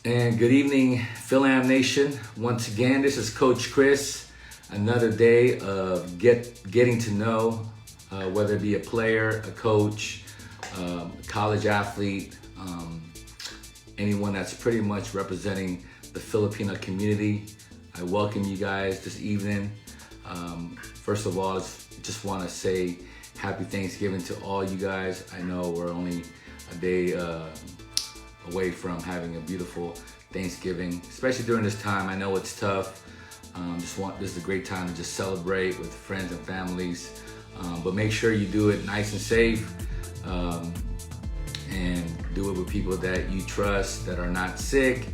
And good evening, Fil-am Nation. Once again, this is Coach Cris. Another day of getting to know, whether it be a player, a coach, a college athlete, anyone that's pretty much representing the Filipino community. I welcome you guys this evening. First of all, just want to say happy Thanksgiving to all you guys. I know we're only a day away from having a beautiful Thanksgiving, especially during this time. I know it's tough. This is a great time to just celebrate with friends and families, but make sure you do it nice and safe, and do it with people that you trust, that are not sick,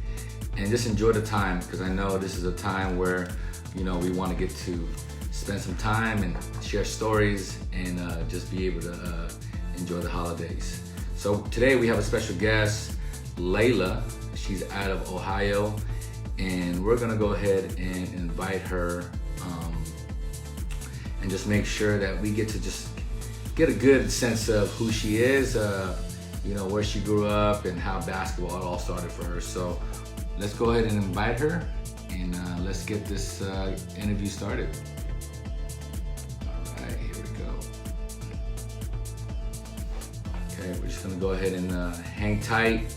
and just enjoy the time, because I know this is a time where we want to get to spend some time and share stories and just be able to enjoy the holidays. So today we have a special guest, Laila. She's out of Ohio, and we're gonna go ahead and invite her and just make sure that we get to just get a good sense of who she is, where she grew up and how basketball all started for her. So let's go ahead and invite her, and let's get this interview started. All right, here we go. Okay, we're just gonna go ahead and hang tight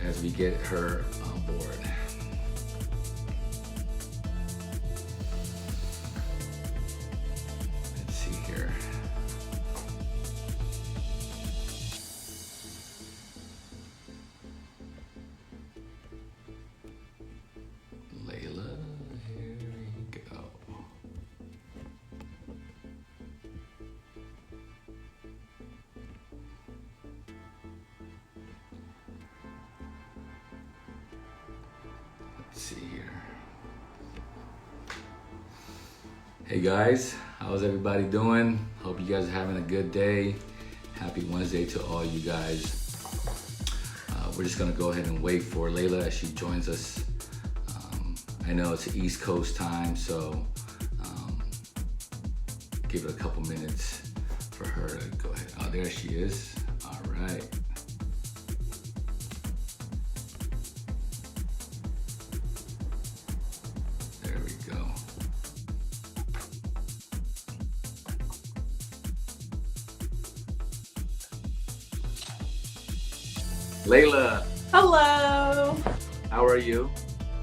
as we get her on board. Let's see here. Laila, here we go. Let's see here. Hey guys, how's everybody doing? Hope you guys are having a good day. Happy Wednesday to all you guys. We're just gonna go ahead and wait for Laila as she joins us. I know it's East Coast time, so give it a couple minutes for her to go ahead. Oh, there she is. All right. There we go. Laila, Hello. how are you?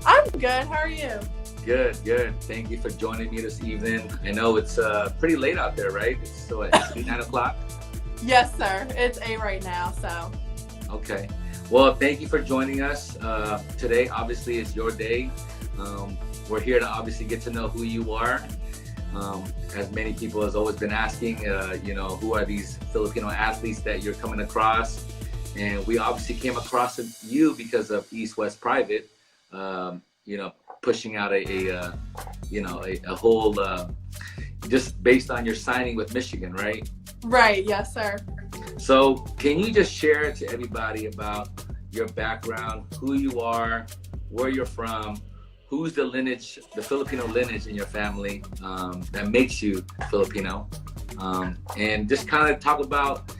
I'm good. How are you? Good, good. Thank you for joining me this evening. I know it's pretty late out there, right? It's still at 8, 9 o'clock? Yes, sir. It's 8 right now, so. Okay. Well, thank you for joining us. Today, obviously, is your day. We're here to obviously get to know who you are. As many people has always been asking, who are these Filipino athletes that you're coming across? And we obviously came across you because of East West Private, pushing out a whole, just based on your signing with Michigan, right? Right. Yes, sir. So can you just share to everybody about your background, who you are, where you're from, who's the lineage, the Filipino lineage in your family that makes you Filipino, and just kind of talk about,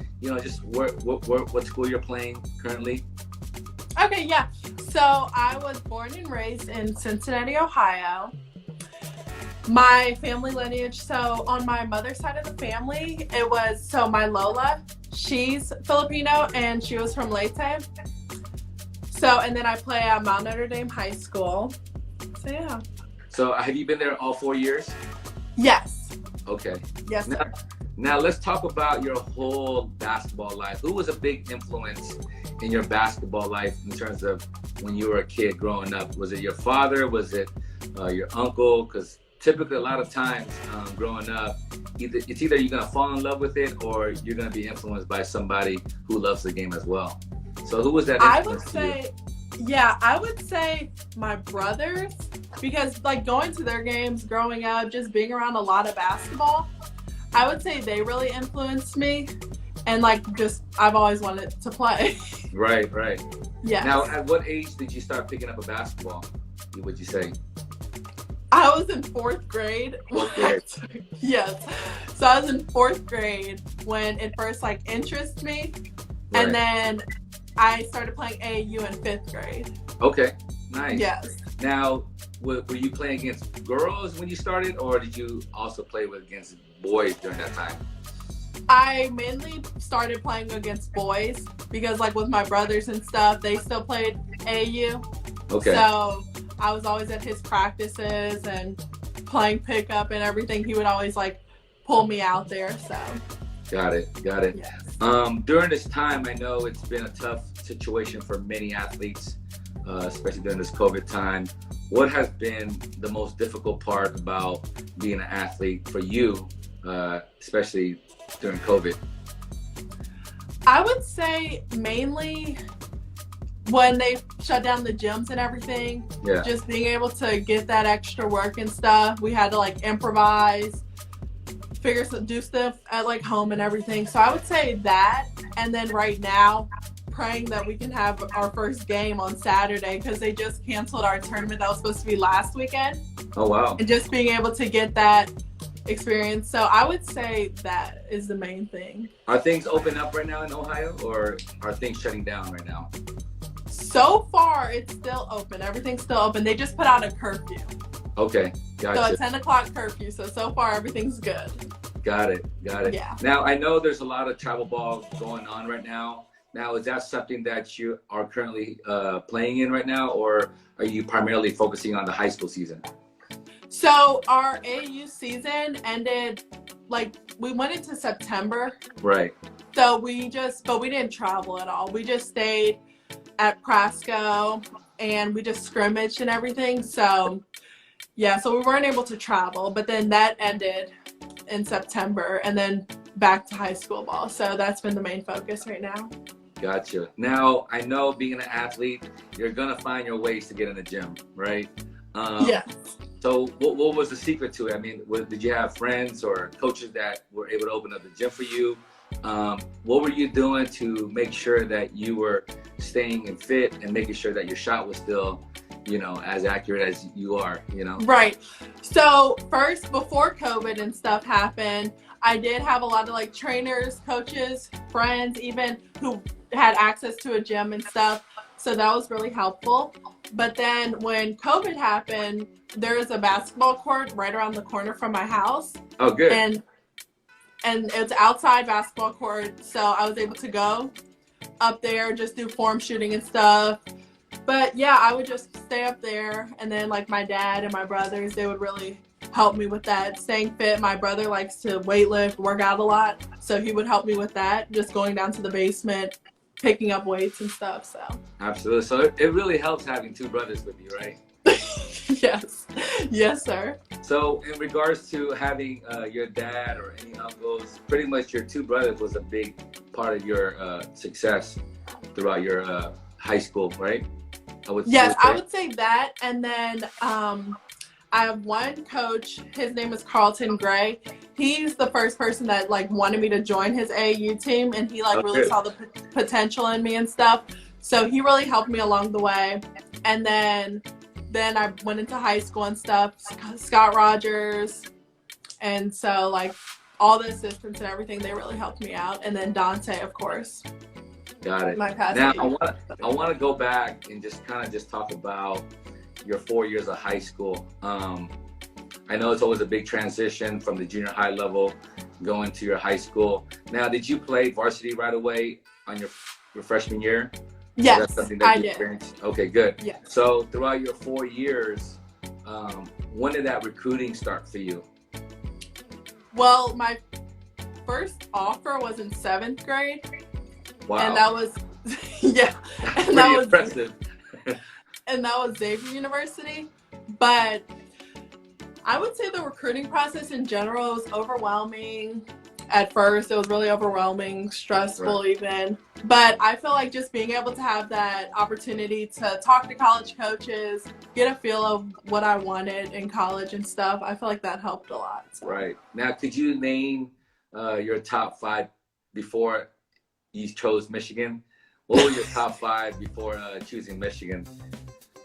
just what school you're playing currently. Okay, yeah. So I was born and raised in Cincinnati, Ohio. My family lineage, so on my mother's side of the family, my Lola, she's Filipino and she was from Leyte. So, and then I play at Mount Notre Dame High School. So, yeah. So have you been there all 4 years? Yes. Okay. Yes, sir. Now let's talk about your whole basketball life. Who was a big influence in your basketball life in terms of when you were a kid growing up? Was it your father? Was it your uncle? Because typically a lot of times growing up, it's either you're gonna fall in love with it or you're gonna be influenced by somebody who loves the game as well. So who was that influence to you? I would say my brothers, because going to their games growing up, just being around a lot of basketball, I would say they really influenced me, and I've always wanted to play. Right. Yeah. Now, at what age did you start picking up a basketball, would you say? I was in 4th grade. Fourth grade. Yes. So I was in 4th grade when it first interested me. Right. And then I started playing AAU in 5th grade. Okay, nice. Yes. Now, were you playing against girls when you started, or did you also play against boys during that time? I mainly started playing against boys because, like, with my brothers and stuff, they still played AAU. Okay. So I was always at his practices and playing pickup and everything. He would always, like, pull me out there. So. Got it. Yes. During this time, I know it's been a tough situation for many athletes, especially during this COVID time. What has been the most difficult part about being an athlete for you, especially during COVID? I would say mainly when they shut down the gyms and everything, just being able to get that extra work and stuff. We had to, like, improvise, do stuff at, like, home and everything. So I would say that. And then right now, praying that we can have our first game on Saturday because they just canceled our tournament that was supposed to be last weekend. Oh, wow. And just being able to get that experience. So I would say that is the main thing. Are things open up right now in Ohio, or are things shutting down right now? So far, it's still open. Everything's still open. They just put out a curfew. Okay, gotcha. So a 10 o'clock curfew. So far, everything's good. Got it. Yeah. Now, I know there's a lot of travel ball going on right now. Now, is that something that you are currently playing in right now, or are you primarily focusing on the high school season? So our AAU season ended, like, we went into September. Right. So but we didn't travel at all. We just stayed at Prasco and we just scrimmaged and everything. So yeah, so we weren't able to travel, but then that ended in September and then back to high school ball. So that's been the main focus right now. Gotcha. Now, I know being an athlete, you're going to find your ways to get in the gym, right? Yes. So what was the secret to it? I mean, did you have friends or coaches that were able to open up the gym for you? What were you doing to make sure that you were staying in fit and making sure that your shot was still, as accurate as you are, Right. So first, before COVID and stuff happened, I did have a lot of, like, trainers, coaches, friends even who had access to a gym and stuff. So that was really helpful. But then when COVID happened, there was a basketball court right around the corner from my house. Oh, good. And it's outside basketball court. So I was able to go up there, just do form shooting and stuff. But yeah, I would just stay up there. And then, like, my dad and my brothers, they would really help me with that, staying fit. My brother likes to weightlift, work out a lot. So he would help me with that, just going down to the basement, picking up weights and stuff. So absolutely. So it really helps having two brothers with you, right? Yes, sir. So in regards to having your dad or any uncles, pretty much your two brothers was a big part of your success throughout your high school, right? I would say that. And then I have one coach, his name is Carlton Gray. He's the first person that, like, wanted me to join his AAU team, and he, like, really saw the potential in me and stuff. So he really helped me along the way. And then I went into high school and stuff, Scott Rogers. And so, like, all the assistants and everything, they really helped me out. And then Dante, of course. Got it. Now, I want to go back and just talk about your 4 years of high school. I know it's always a big transition from the junior high level going to your high school. Now, did you play varsity right away on your freshman year? Yes, that's something that I you did. Experienced? Okay, good. Yes. So throughout your 4 years, when did that recruiting start for you? Well, my first offer was in 7th grade. Wow. And that was, yeah. And that was impressive. And that was Xavier University. But I would say the recruiting process in general was overwhelming. At first, it was really overwhelming, stressful even. But I feel like just being able to have that opportunity to talk to college coaches, get a feel of what I wanted in college and stuff, I feel like that helped a lot. So. Right. Now, could you name your top 5 before you chose Michigan? What were your top 5 before choosing Michigan?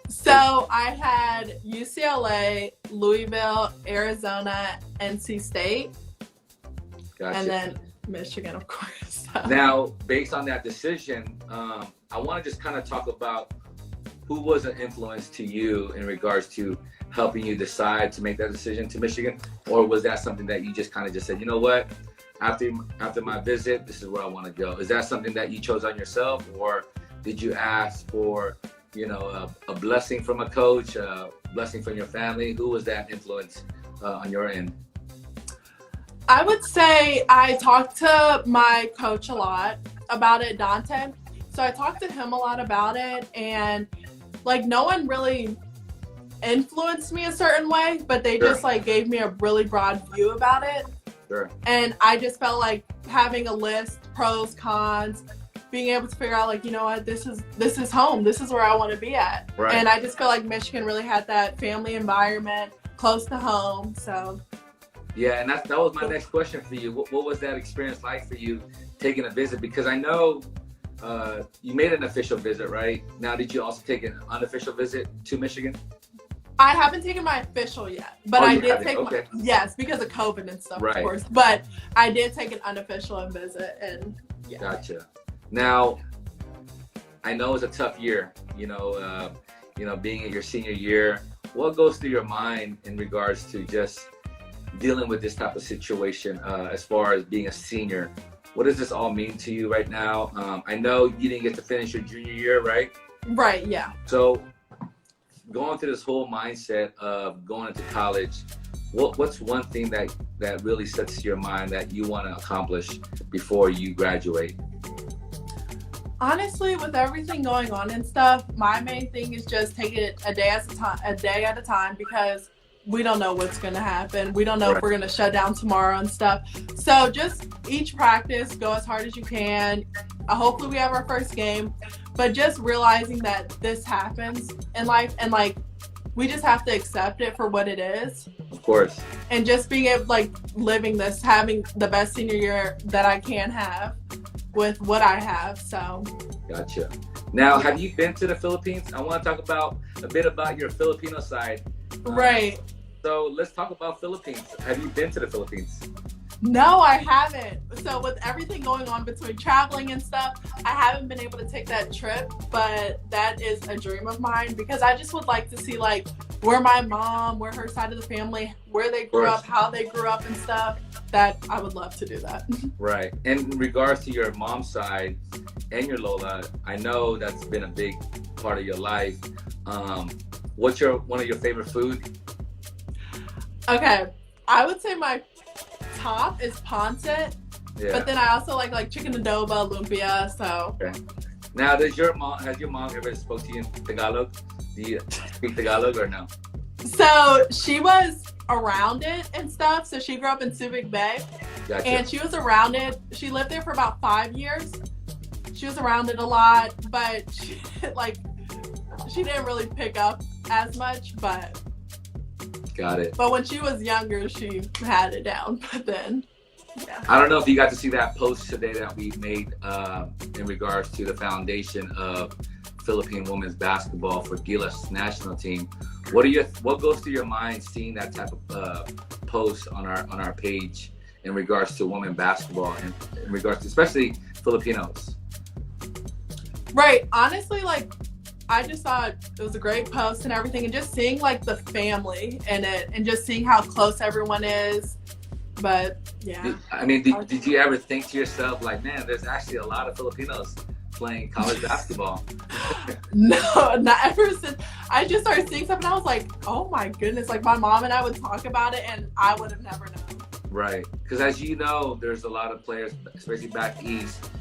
So I had UCLA, Louisville, Arizona, NC State, Gotcha. and then Michigan, of course. Now, based on that decision, I want to just kind of talk about who was an influence to you in regards to helping you decide to make that decision to Michigan, or was that something that you just kind of just said, you know what, after my visit, this is where I want to go? Is that something that you chose on yourself, or did you ask for, you know, a blessing from a coach, a blessing from your family? Who was that influence on your end? I would say I talked to my coach a lot about it, Dante. So I talked to him a lot about it, and like no one really influenced me a certain way, but they just like gave me a really broad view about it. Sure. And I just felt like having a list, pros, cons, being able to figure out like, you know what, this is home. This is where I want to be at. Right. And I just feel like Michigan really had that family environment close to home. So yeah, and that was my next question for you. What was that experience like for you taking a visit? Because I know you made an official visit, right? Now, did you also take an unofficial visit to Michigan? I haven't taken my official yet, but I did take okay. yes, because of COVID and stuff, right. Of course. But I did take an unofficial visit, and yeah. Gotcha. Now, I know it's a tough year, you know, being in your senior year. What goes through your mind in regards to just dealing with this type of situation as far as being a senior? What does this all mean to you right now? I know you didn't get to finish your junior year, right? Right, yeah. So going through this whole mindset of going into college, what's one thing that really sets to your mind that you want to accomplish before you graduate? Honestly, with everything going on and stuff, my main thing is just take it a day at a time, because we don't know what's going to happen. We don't know if we're going to shut down tomorrow and stuff. So just each practice, go as hard as you can. Hopefully we have our first game, but just realizing that this happens in life, and like we just have to accept it for what it is. Of course. And just being able, like, living this, having the best senior year that I can have with what I have. So gotcha. Now, have you been to the Philippines? I want to talk about a bit about your Filipino side. Right. So let's talk about Philippines. Have you been to the Philippines? No, I haven't. So with everything going on between traveling and stuff, I haven't been able to take that trip, but that is a dream of mine, because I just would like to see like where my mom, where her side of the family, where they grew up, how they grew up and stuff. That I would love to do that. Right. And in regards to your mom's side and your Lola, I know that's been a big part of your life. What's one of your favorite food? Okay, I would say my top is pancit, but then I also like chicken adobo, lumpia. So. Okay. Now, has your mom ever spoke to you in Tagalog? Do you speak Tagalog or no? So she was around it and stuff. So she grew up in Subic Bay, gotcha. And she was around it. She lived there for about 5 years. She was around it a lot, but she didn't really pick up as much, but. Got it. But when she was younger, she had it down. But then, yeah. I don't know if you got to see that post today that we made in regards to the foundation of Philippine women's basketball for Gilas national team. What goes through your mind seeing that type of post on our page in regards to women basketball and in regards to especially Filipinos? Right. Honestly, like, I just thought it was a great post and everything, and just seeing like the family in it and just seeing how close everyone is. But yeah. Did you ever think to yourself like, man, there's actually a lot of Filipinos playing college basketball? No, not ever since I just started seeing stuff, and I was like, oh my goodness. Like my mom and I would talk about it, and I would have never known. Right. Because as you know, there's a lot of players, especially back east,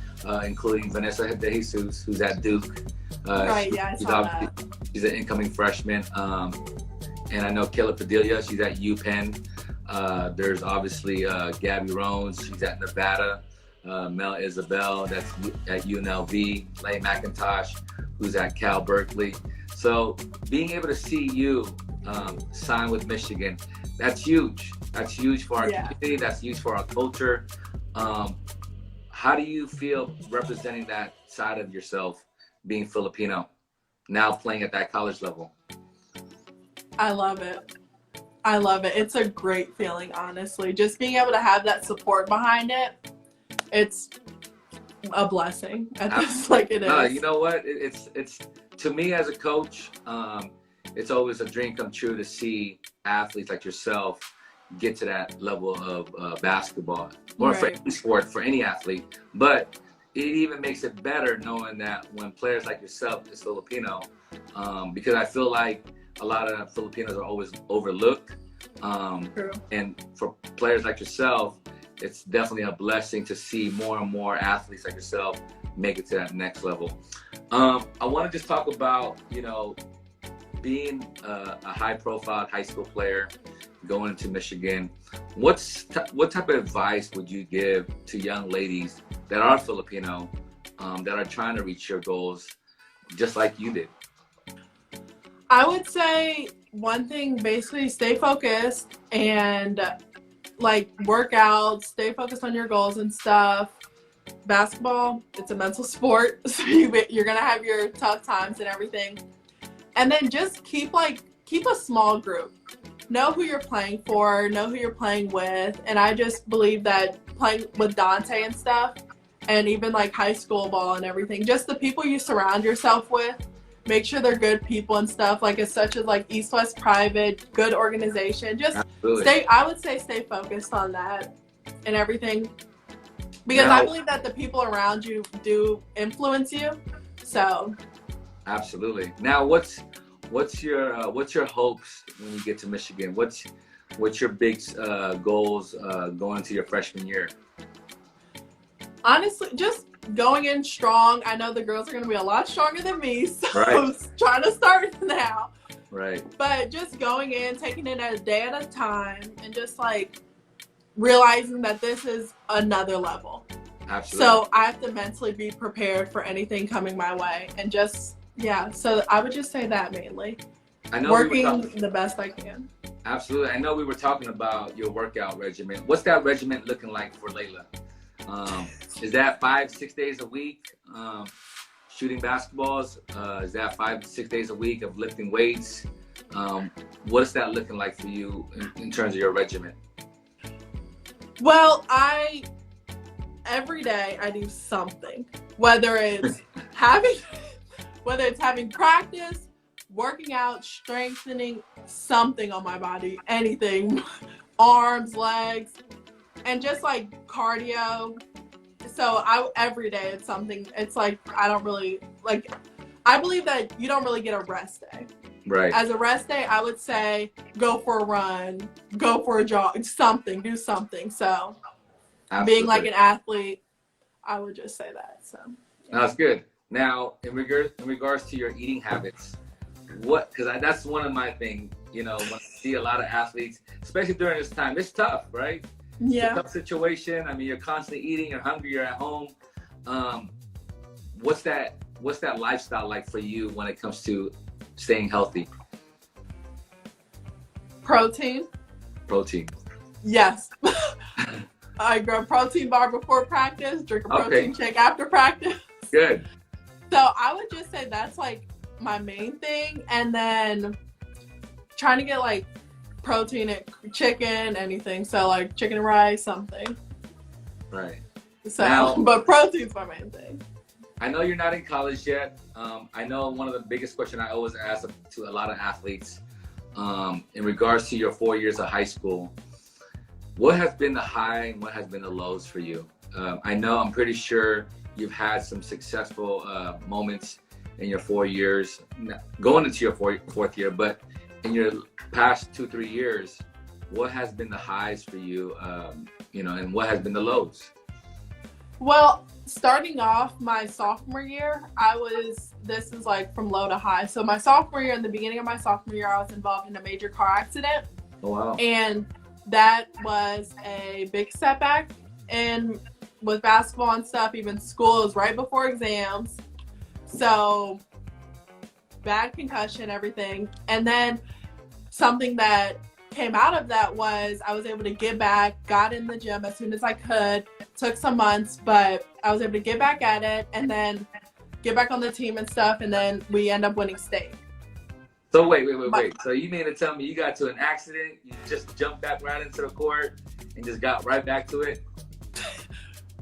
including Vanessa De Jesus, who's at Duke. Right, yeah, I saw that. She's an incoming freshman. And I know Kayla Padilla, she's at UPenn. There's obviously Gabby Rones, she's at Nevada. Mel Isabel, that's at UNLV. Lane McIntosh, who's at Cal Berkeley. So being able to see you sign with Michigan, that's huge. That's huge for our community. That's huge for our culture. How do you feel representing that side of yourself, being Filipino, now playing at that college level? I love it. I love it. It's a great feeling, honestly. Just being able to have that support behind it. a blessing at this, like it is. You know what? It's to me as a coach, it's always a dream come true to see athletes like yourself get to that level of basketball, or for any sport, for any athlete. But it even makes it better knowing that when players like yourself is Filipino, because I feel like a lot of Filipinos are always overlooked. And for players like yourself, it's definitely a blessing to see more and more athletes like yourself make it to that next level. I want to just talk about, being a high-profile high school player, going into Michigan. What type of advice would you give to young ladies that are Filipino, that are trying to reach your goals, just like you did? I would say one thing, basically stay focused and work out, stay focused on your goals and stuff. Basketball, it's a mental sport, so you're gonna have your tough times and everything. And then just keep a small group. Know who you're playing for, know who you're playing with. And I just believe that playing with Dante and stuff, and even high school ball and everything, just the people you surround yourself with, make sure they're good people and stuff, as such as East West Private, good organization. Just I would say stay focused on that and everything. Because I believe that the people around you do influence you. So absolutely. Now what's your hopes when you get to Michigan? What's your big goals going into your freshman year? Honestly, just going in strong. I know the girls are going to be a lot stronger than me, so trying to start now. Right. But just going in, taking it a day at a time, and just realizing that this is another level. Absolutely. So I have to mentally be prepared for anything coming my way, and so I would just say that mainly. I know working the best I can. Absolutely. I know we were talking about your workout regimen. What's that regimen looking like for Laila? Is that 5-6 days a week shooting basketballs? Is that 5-6 days a week of lifting weights? What is that looking like for you in terms of your regimen? Well, every day I do something, whether it's having practice, working out, strengthening, something on my body, anything, arms, legs, and just cardio. So every day it's something. It's I don't really I believe that you don't really get a rest day. Right. As a rest day, I would say go for a run, go for a jog, do something. So absolutely. Being an athlete, I would just say that. So that's good. Now, in regards to your eating habits, because that's one of my things, when I see a lot of athletes, especially during this time, it's tough, right? Yeah. It's a tough situation. I mean, you're constantly eating, you're hungry, you're at home. What's that lifestyle like for you when it comes to staying healthy? Protein. Yes. I grab a protein bar before practice, drink a protein shake after practice. Good. So I would just say that's my main thing. And then trying to get protein and chicken, anything. So chicken and rice, something. Right. So, but protein's my main thing. I know you're not in college yet. I know one of the biggest questions I always ask to a lot of athletes, in regards to your 4 years of high school, what has been the high and what has been the lows for you? I'm pretty sure you've had some successful moments in your 4 years, going into your fourth year, but in your past 2-3 years, what has been the highs for you, and what has been the lows? Well, starting off my sophomore year, this is from low to high. So my sophomore year, in the beginning of my sophomore year, I was involved in a major car accident. Oh, wow. And that was a big setback. And with basketball and stuff, even school, it was right before exams. So bad concussion, everything. And then something that came out of that was I was able to get back, got in the gym as soon as I could. Took some months, but I was able to get back at it and then get back on the team and stuff, and then we end up winning state. So wait. So you mean to tell me you got to an accident, you just jumped back right into the court and just got right back to it?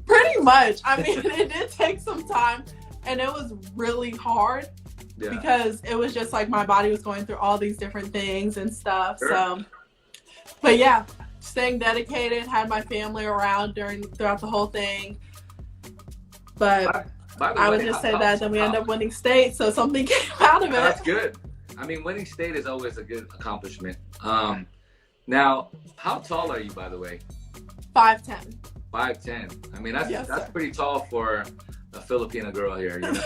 Pretty much. I mean, it did take some time, and it was really hard because it was just like my body was going through all these different things and stuff. Sure. So, but yeah, staying dedicated, had my family around throughout the whole thing. But I would just say that then we end up winning state, so something came out of it. That's good. I mean, winning state is always a good accomplishment. Now, how tall are you, by the way? 5'10". 5'10". I mean, that's Yes, pretty tall for a Filipina girl here. You know?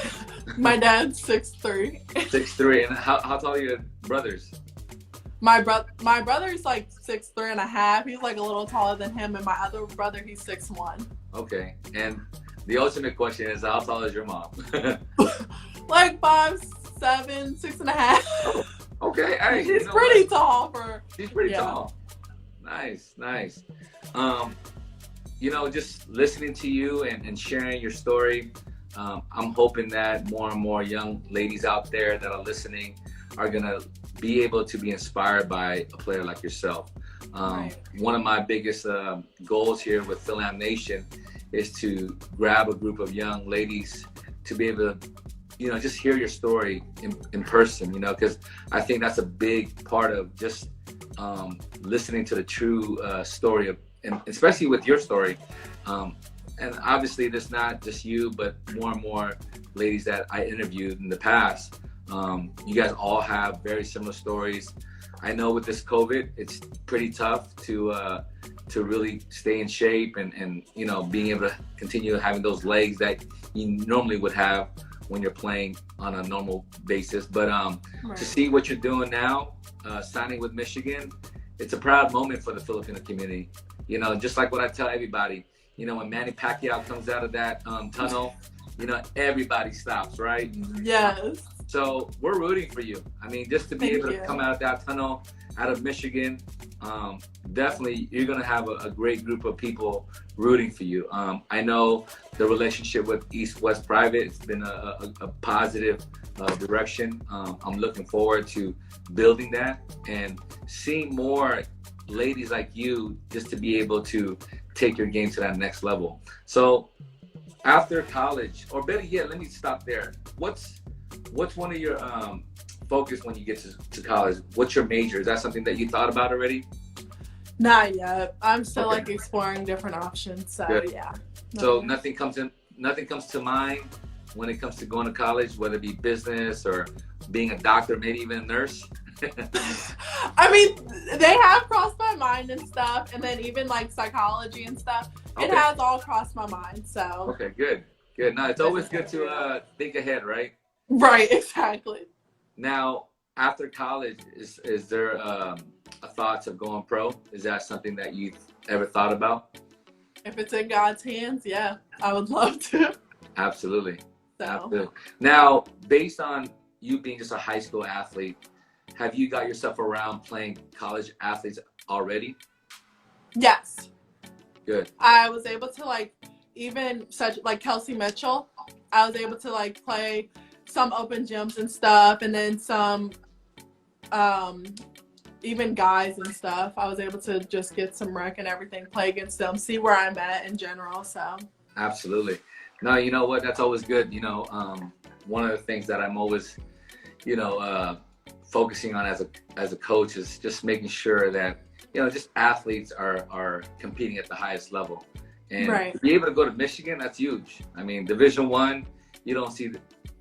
My dad's 6'3". 6'3". And how tall are your brothers? My brother's like 6'3" and a half. He's like a little taller than him, and my other brother, he's 6'1". Okay. And the ultimate question is, how tall is your mom? Like 5'7", 6.5". Okay. Hey, She's pretty tall for. She's pretty tall. Nice. Just listening to you and sharing your story, I'm hoping that more and more young ladies out there that are listening are gonna be able to be inspired by a player like yourself. One of my biggest goals here with Fil-am Nation is to grab a group of young ladies to be able to, just hear your story in person, because I think that's a big part of just listening to the true story of, and especially with your story. And obviously there's not just you, but more and more ladies that I interviewed in the past. You guys all have very similar stories. I know with this COVID, it's pretty tough to really stay in shape and being able to continue having those legs that you normally would have when you're playing on a normal basis. But to see what you're doing now, signing with Michigan, it's a proud moment for the Filipino community. Just like what I tell everybody, when Manny Pacquiao comes out of that tunnel, everybody stops, right? Yes. So we're rooting for you. I mean, just to be able to come out of that tunnel, out of Michigan, definitely you're going to have a great group of people rooting for you. I know the relationship with East-West Private, it's been a positive direction. I'm looking forward to building that and seeing more ladies like you just to be able to take your game to that next level. So after college, or better yet, let me stop there. What's one of your focus when you get to college? What's your major? Is that something that you thought about already? Not yet. I'm still like exploring different options. So yeah. So nothing comes to mind when it comes to going to college, whether it be business or being a doctor, maybe even a nurse? I mean, they have crossed my mind and stuff, and then even like psychology and stuff. It has all crossed my mind. So okay, good. No, it's always good to think ahead, right? Right, exactly. Now, after college, is there a thoughts of going pro? Is that something that you've ever thought about? If it's in God's hands, yeah, I would love to. Absolutely. So. Absolutely. Now, based on you being just a high school athlete, have you got yourself around playing college athletes already? Yes. Good. I was able to even such like Kelsey Mitchell, I was able to play some open gyms and stuff, and then some even guys and stuff. I was able to just get some rec and everything, play against them, see where I'm at in general. So absolutely. No, you know what? That's always good. One of the things that I'm always, focusing on as a coach is just making sure that just athletes are competing at the highest level, and to be able to go to Michigan, that's huge. I mean, Division I, you don't see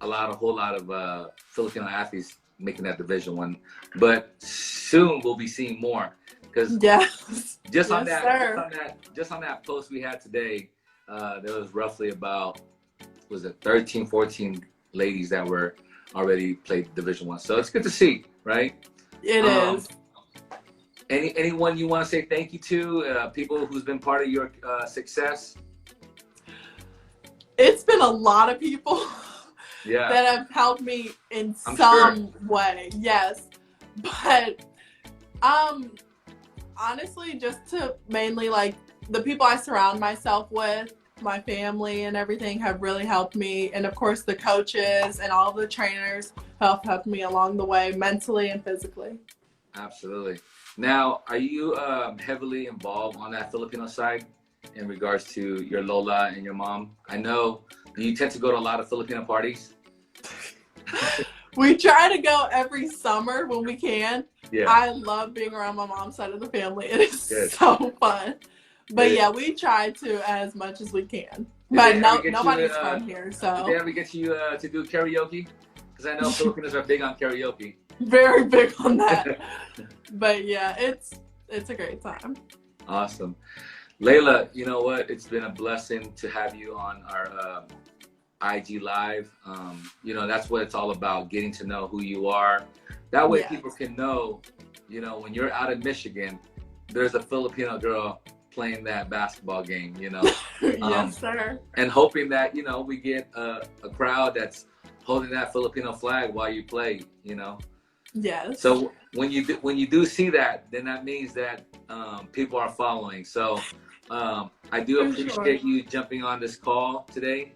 a whole lot of Filipino athletes making that Division I, but soon we'll be seeing more because just on that post we had today, there was roughly about 13, 14 ladies that were already played Division I. So it's good to see, right? It is. Anyone you want to say thank you to? People who's been part of your success? It's been a lot of people that have helped me in some way. Yes. But honestly, just to mainly the people I surround myself with, my family and everything have really helped me. And of course the coaches and all the trainers have helped me along the way, mentally and physically. Absolutely. Now, are you heavily involved on that Filipino side? in regards to your Lola and your mom? I know, do you tend to go to a lot of Filipino parties? We try to go every summer when we can. Yeah. I love being around my mom's side of the family. It is Good. so fun. But yeah, we try to as much as we can. But nobody's from here, so. Did they ever get you to do karaoke? Because I know Filipinos are big on karaoke. Very big on that. But yeah, it's a great time. Awesome. Laila, you know what? It's been a blessing to have you on our IG Live. You know, that's what it's all about, getting to know who you are. That way people can know, you know, when you're out in Michigan, there's a Filipino girl playing that basketball game, you know. Yes, sir. And hoping that, you know, we get a crowd that's holding that Filipino flag while you play, you know. Yes. So when you do see that, then that means that people are following. So I do appreciate you jumping on this call today.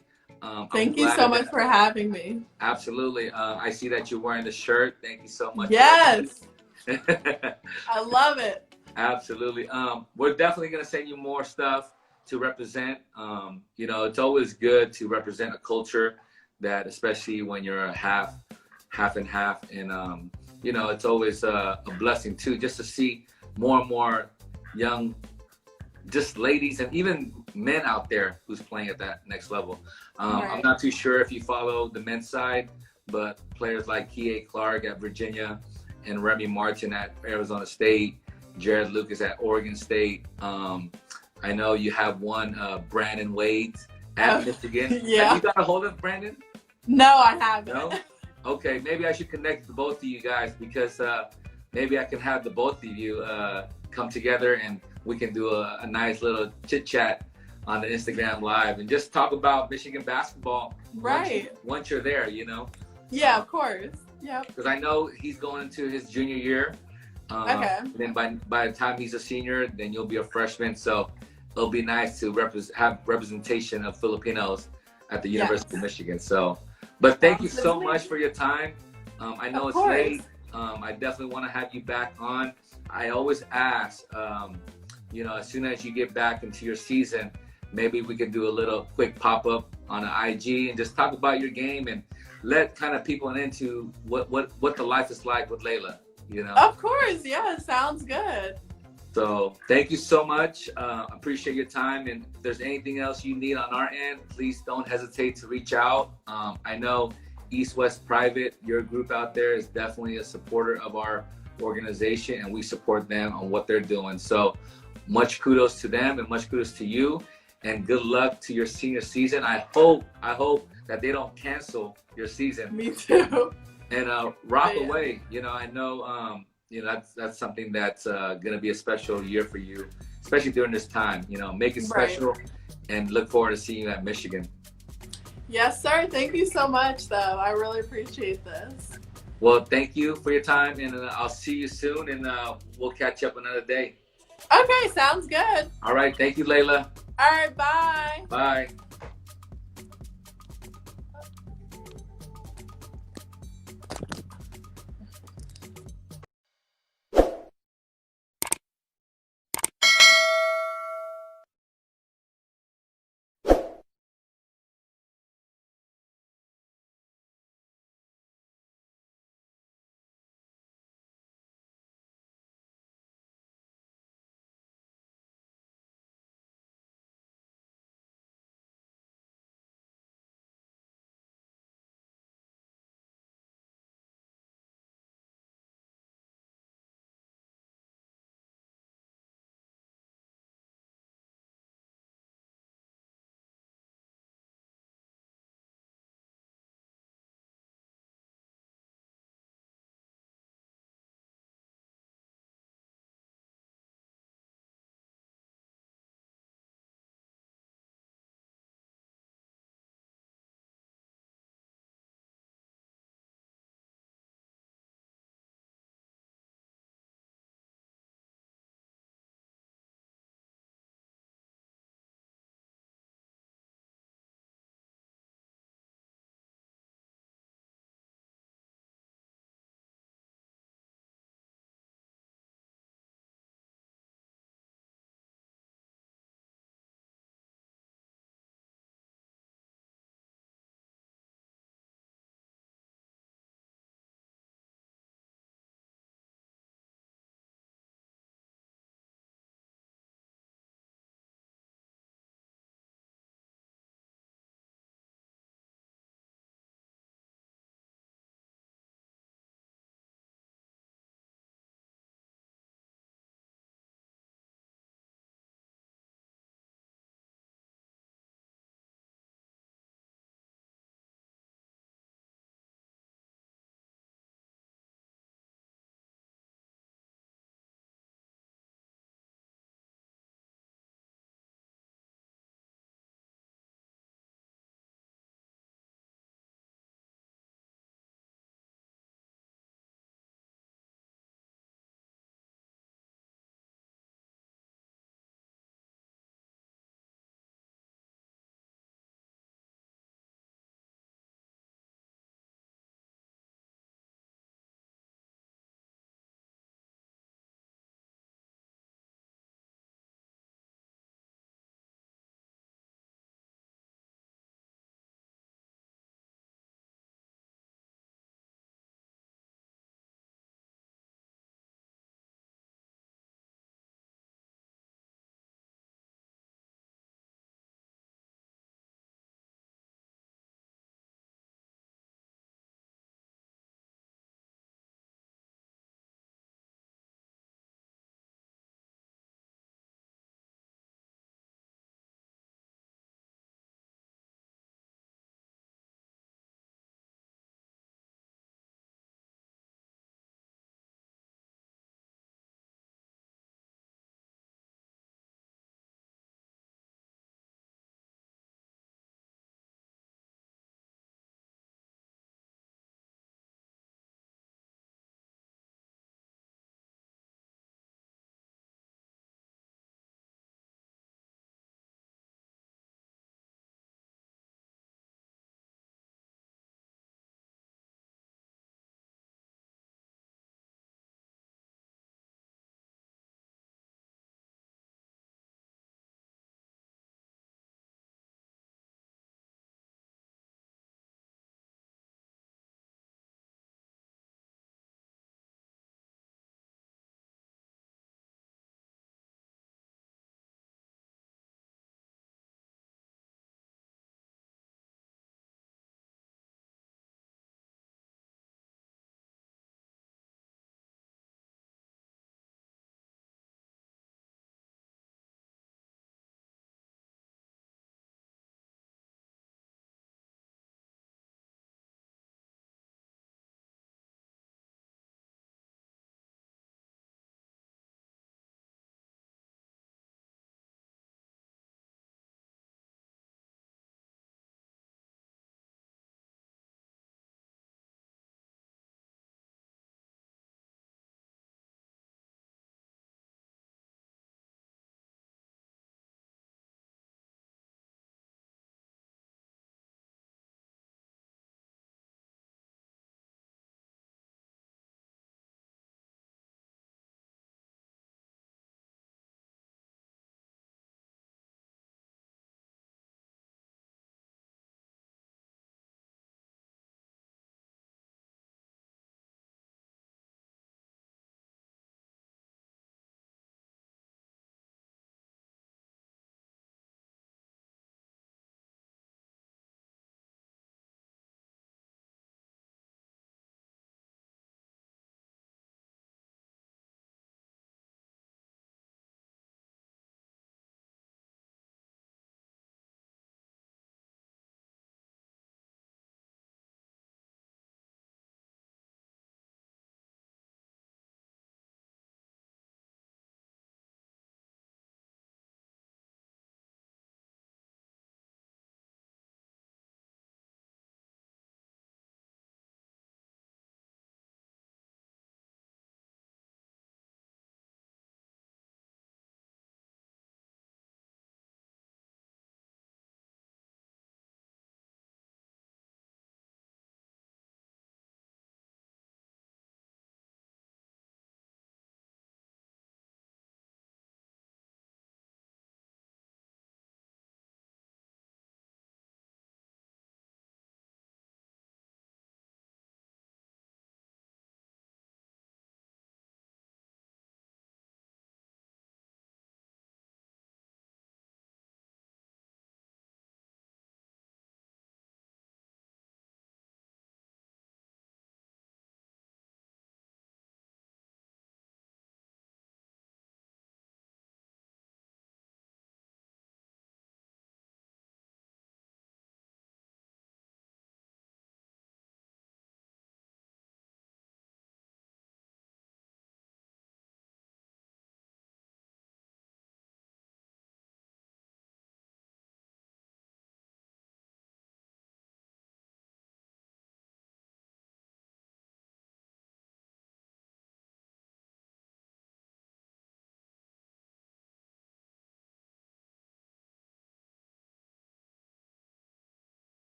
Thank you so much for having me. Absolutely. I see that you're wearing the shirt. Thank you so much. Yes. I love it. Absolutely. We're definitely going to send you more stuff to represent. You know, it's always good to represent a culture that, especially when you're a half and half. And, you know, it's always a blessing too, just to see more and more young, just ladies and even men out there who's playing at that next level. I'm not too sure if you follow the men's side, but players like Kie Clark at Virginia and Remy Martin at Arizona State, Jared Lucas at Oregon State. I know you have one, Brandon Wade at Michigan. Yeah. Have you got a hold of Brandon? No, I haven't. No? Okay, maybe I should connect the both of you guys, because maybe I can have the both of you come together and we can do a nice little chit chat on the Instagram Live and just talk about Michigan basketball. Right. Once you're there, you know. Yeah, of course. Yep. Because I know he's going into his junior year. Okay. Then by the time he's a senior, then you'll be a freshman. So it'll be nice to have representation of Filipinos at the University of Michigan. So, but thank you so much for your time. I know it's late. I definitely want to have you back on. I always ask, you know, as soon as you get back into your season, maybe we could do a little quick pop-up on an IG and just talk about your game and let kind of people into what the life is like with Laila, you know? Of course, yeah, sounds good. So thank you so much. Appreciate your time. And if there's anything else you need on our end, please don't hesitate to reach out. I know East West Private, your group out there, is definitely a supporter of our organization, and we support them on what they're doing. So much kudos to them and much kudos to you, and good luck to your senior season. I hope that they don't cancel your season. Me too. And rock away. You know, I know you know, that's something that's gonna be a special year for you, especially during this time. You know, make it special, and look forward to seeing you at Michigan. Yes, sir. Thank you so much, though. I really appreciate this. Well, thank you for your time, and I'll see you soon, and we'll catch up another day. Okay, sounds good. All right. Thank you, Laila. All right, bye. Bye.